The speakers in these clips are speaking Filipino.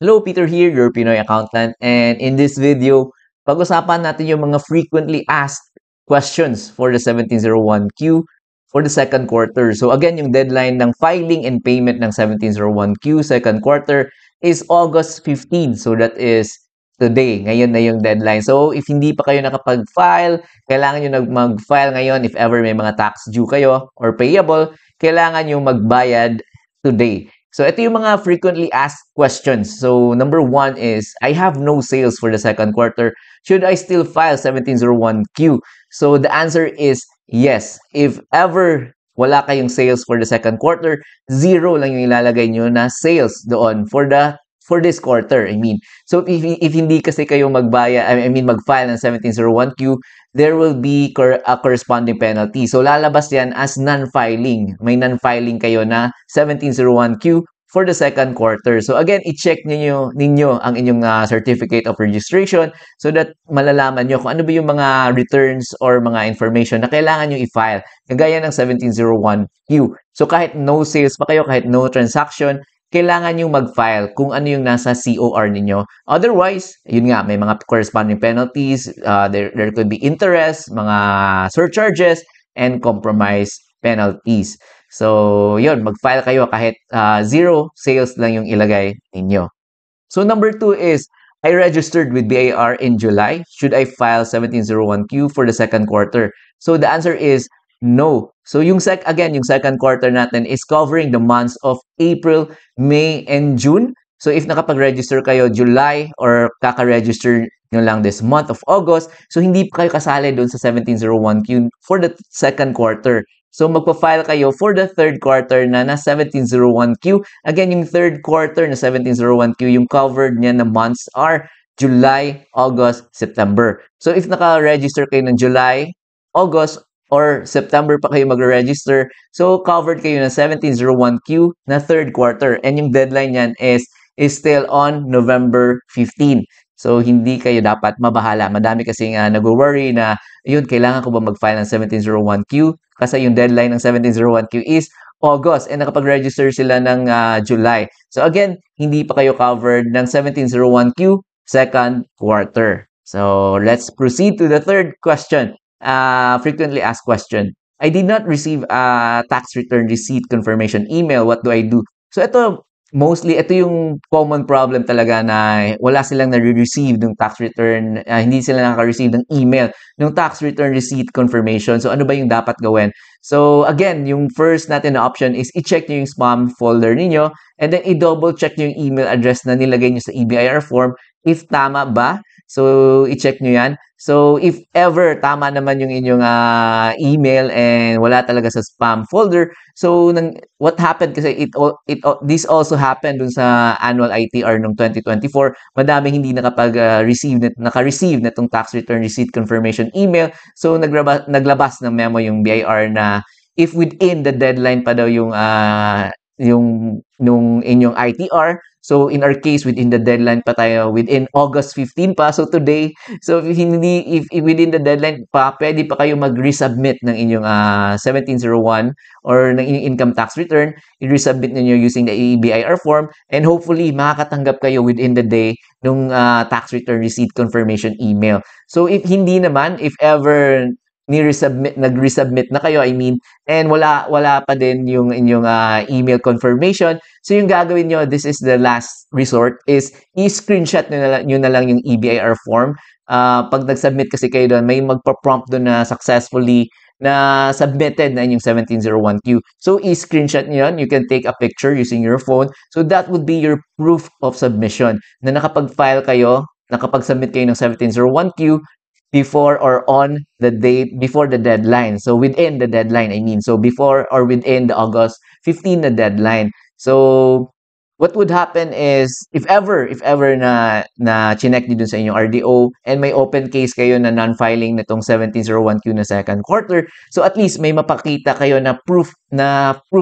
Hello, Peter here, your Pinoy accountant. And in this video, pag-usapan natin yung mga frequently asked questions for the 1701Q for the second quarter. So again, yung deadline ng filing and payment ng 1701Q second quarter is August 15. So that is today. Ngayon na yung deadline. So if hindi pa kayo nakapag-file, kailangan nyo mag-file ngayon. If ever may mga tax due kayo or payable, kailangan nyo magbayad today. So, ito yung mga frequently asked questions. So, number one is, I have no sales for the second quarter. Should I still file 1701Q? So, the answer is yes. If ever wala kayong sales for the second quarter, zero lang yung ilalagay nyo na sales doon for this quarter. I mean, so if hindi kasi kayo mag-file ng 1701Q, there will be a corresponding penalty. So, lalabas yan as non-filing. May non-filing kayo na 1701Q for the second quarter. So, again, i-check ninyo ang inyong certificate of registration so that malalaman nyo kung ano ba yung mga returns or mga information na kailangan nyo i-file. Kagaya ng 1701Q. So, kahit no sales pa kayo, kahit no transaction, kailangan nyo mag-file kung ano yung nasa COR ninyo. Otherwise, yun nga, may mga corresponding penalties, there could be interest, mga surcharges, and compromise penalties. So, yun, mag-file kayo kahit zero sales lang yung ilagay ninyo. So, number two is, I registered with BIR in July. Should I file 1701Q for the second quarter? So, the answer is no. So, yung second quarter natin is covering the months of April, May, and June. So, if nakapag-register kayo July or kaka-register nyo lang this month of August, so hindi pa kayo kasali doon sa 1701Q for the second quarter. So, magpa-file kayo for the third quarter na 1701Q. Again, yung third quarter na 1701Q, yung covered niya na months are July, August, September. So, if naka-register kayo ng July, August, or September pa kayo mag-register, so covered kayo ng 1701Q na third quarter. And yung deadline niyan is still on November 15. So, hindi kayo dapat mabahala. Madami kasi nag-worry na, yun, kailangan ko ba mag-file ng 1701Q? Kasi yung deadline ng 1701Q is August and nakapag-register sila ng July. So, again, hindi pa kayo covered ng 1701Q second quarter. So, let's proceed to the third question. Frequently asked question. I did not receive a tax return receipt confirmation email. What do I do? So, ito yung common problem talaga na wala silang na-receive ng tax return, hindi sila nakaka-receive ng email ng tax return receipt confirmation. So, ano ba yung dapat gawin? So, again, yung first natin na option is i-check nyo yung spam folder ninyo and then i-double check nyo yung email address na nilagay nyo sa EBIR form if tama ba. So, i-check nyo yan. So, if ever tama naman yung inyong email and wala talaga sa spam folder, so what happened kasi this also happened dun sa annual ITR noong 2024, madaming hindi naka-receive na tong tax return receipt confirmation email. So, naglabas ng memo yung BIR na if within the deadline pa daw yung nung inyong ITR. So, in our case, within the deadline pa tayo, within August 15 pa. So, today, so if within the deadline pa, pwede pa kayo mag-resubmit ng inyong 1701 or ng inyong income tax return. I-resubmit niyo using the EBIR form and hopefully, makakatanggap kayo within the day ng tax return receipt confirmation email. So, if hindi naman, if ever nag-resubmit na kayo, and wala pa din yung inyong email confirmation. So, yung gagawin nyo, this is the last resort, is i-screenshot nyo na lang yung EBIR form. Pag nag-submit kasi kayo doon, may magpa-prompt doon na successfully na submitted na yung 1701Q. So, i-screenshot nyo yun. You can take a picture using your phone. So, that would be your proof of submission na nakapag-file kayo, nakapag-submit kayo ng 1701Q before or on the date before the deadline. So within the deadline, So before or within the August 15 na deadline. So what would happen is if ever na chinek niyo dun sa inyong RDO and may open case kayo na non-filing nitong 1701Q na second quarter, so at least may mapakita kayo na proof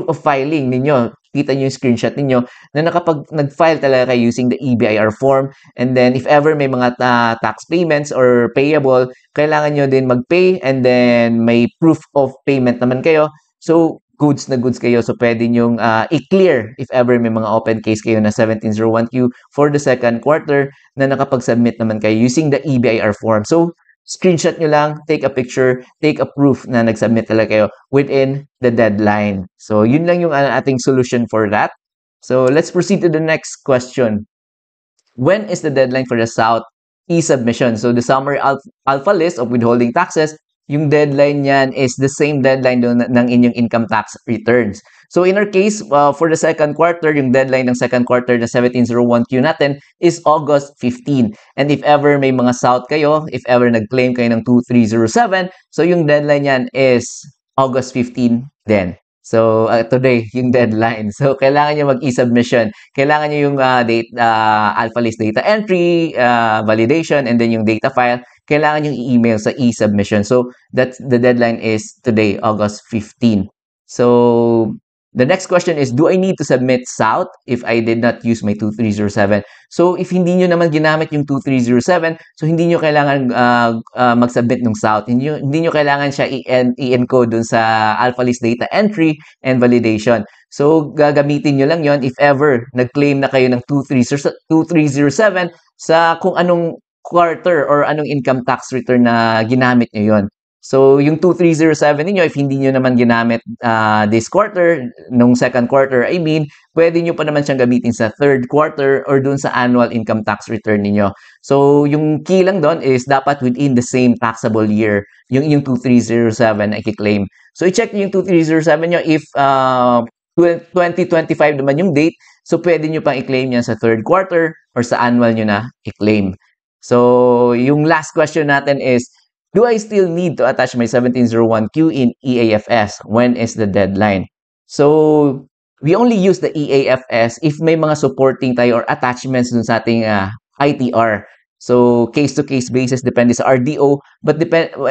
of filing ninyo. Kita nyo yung screenshot ninyo na nag-file talaga kayo using the EBIR form. And then, if ever may mga tax payments or payable, kailangan nyo din mag-pay and then may proof of payment naman kayo. So, goods na goods kayo. So, pwede nyong i-clear if ever may mga open case kayo na 1701Q for the second quarter na nakapag-submit naman kayo using the EBIR form. So, screenshot nyo lang, take a picture, take a proof na nag-submit talaga kayo within the deadline. So, yun lang yung ating solution for that. So, let's proceed to the next question. When is the deadline for the South e-submission? So, the summary alpha list of withholding taxes, yung deadline niyan is the same deadline ng inyong income tax returns. So, in our case, for the second quarter, yung deadline ng second quarter na 1701Q natin is August 15. And if ever may mga South kayo, if ever nag-claim kayo ng 2307, so yung deadline niyan is August 15 din. So, today, yung deadline. So, kailangan nyo mag-e-submission. Kailangan nyo yung alpha list data entry, validation, and then yung data file. Kailangan yung i-email sa e-submission. So, that's the deadline is today, August 15. So, the next question is, do I need to submit South if I did not use my 2307? So, if hindi nyo naman ginamit yung 2307, so hindi nyo kailangan mag-submit ng South. Hindi nyo kailangan siya i-encode dun sa alpha list data entry and validation. So, gagamitin nyo lang yon if ever nag-claim na kayo ng 2307 sa kung anong quarter or anong income tax return na ginamit nyo yon. So, yung 2307 niyo if hindi nyo naman ginamit this quarter, nung second quarter, I mean, pwede nyo pa naman siyang gamitin sa third quarter or dun sa annual income tax return niyo. So, yung key lang doon is dapat within the same taxable year, yung 2307 na i-claim. So, i-check nyo yung 2307 nyo if 2025 naman yung date, so pwede nyo pang i-claim yan sa third quarter or sa annual nyo na i-claim. So, yung last question natin is, do I still need to attach my 1701Q in EAFS? When is the deadline? So, we only use the EAFS if may mga supporting tayo or attachments dun sa ating ITR. So, case-to-case basis, depende sa RDO.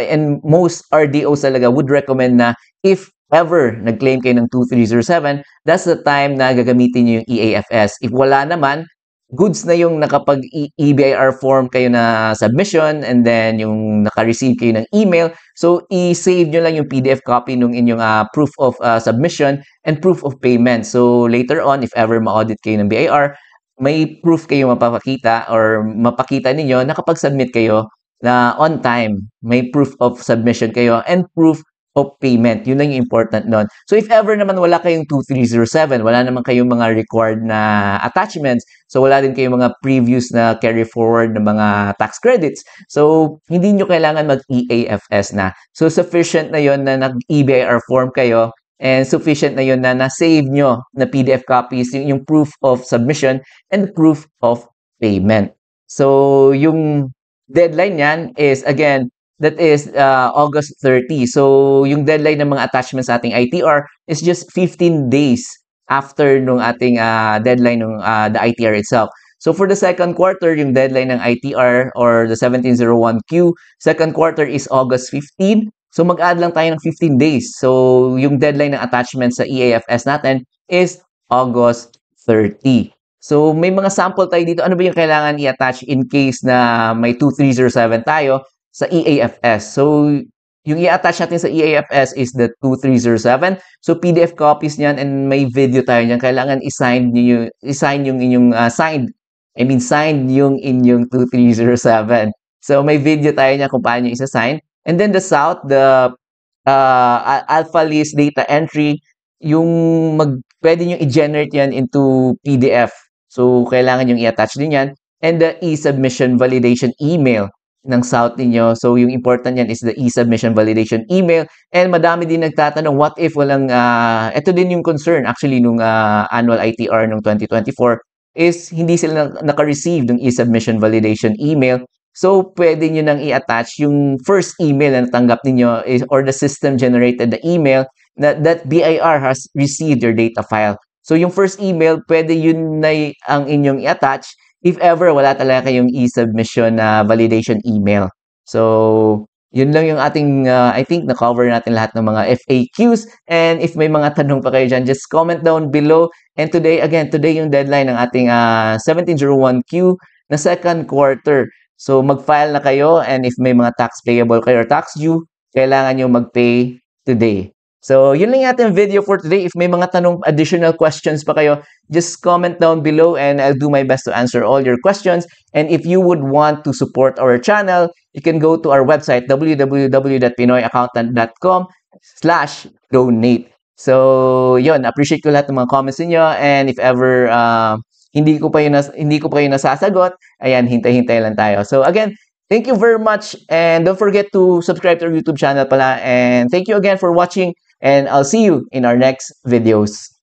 And most RDOs talaga would recommend na if ever nag-claim kayo ng 2307, that's the time na gagamitin nyo yung EAFS. If wala naman, goods na yung nakapag-EBIR form kayo na submission and then yung naka-receive kayo ng email. So, i-save nyo lang yung PDF copy nung inyong proof of submission and proof of payment. So, later on, if ever ma-audit kayo ng BIR, may proof kayo mapapakita or mapakita ninyo na kapag submit kayo na on time, may proof of submission kayo and proof of payment. Yun lang yung important nun. So, if ever naman wala kayong 2307, wala naman kayong mga required na attachments, so wala din kayong mga previous na carry forward na mga tax credits, so hindi nyo kailangan mag-EAFS na. So, sufficient na yon na nag-EBIR form kayo and sufficient na yon na na-save nyo na PDF copies yung proof of submission and proof of payment. So, yung deadline yan is, again, that is August 30. So, yung deadline ng mga attachments sa ating ITR is just 15 days after nung ating deadline ng the ITR itself. So, for the second quarter, yung deadline ng ITR or the 1701Q, second quarter is August 15. So, mag-add lang tayo ng 15 days. So, yung deadline ng attachments sa EAFS natin is August 30. So, may mga sample tayo dito. Ano ba yung kailangan i-attach in case na may 2307 tayo sa EAFS? So, yung i-attach natin sa EAFS is the 2307. So, PDF copies niyan and may video tayo niyan. Kailangan i-sign yung inyong signed yung inyong 2307. So, may video tayo niyan kung paano yung isa-sign. And then the South, the alpha list data entry, pwede nyo i-generate yan into PDF. So, kailangan yung i-attach din yan. And the e-submission validation email ng South ninyo. So, yung important yan is the e-submission validation email. And madami din nagtatanong, what if walang, ito din yung concern actually nung annual ITR nung 2024 is hindi sila naka-receive ng e-submission validation email. So, pwede nyo nang i-attach yung first email na natanggap ninyo or the system generated the email that BIR has received your data file. So, yung first email, pwede yun na ang inyong i-attach if ever wala talaga kayong e-submission na validation email. So, yun lang yung ating, I think, na-cover natin lahat ng mga FAQs. And if may mga tanong pa kayo dyan, just comment down below. And today yung deadline ng ating 1701Q na second quarter. So, mag-file na kayo and if may mga tax payable kayo or tax due, kailangan nyo mag-pay today. So, yun lang ating video for today. If may mga additional questions pa kayo, just comment down below and I'll do my best to answer all your questions. And if you would want to support our channel, you can go to our website, www.pinoyaccountantcom/donate. So, yun, appreciate ko lahat ng mga comments niyo, and if ever hindi ko pa yung nasasagot, ayan, hintay-hintay lang tayo. So, again, thank you very much, and don't forget to subscribe to our YouTube channel pala, and thank you again for watching, and I'll see you in our next videos.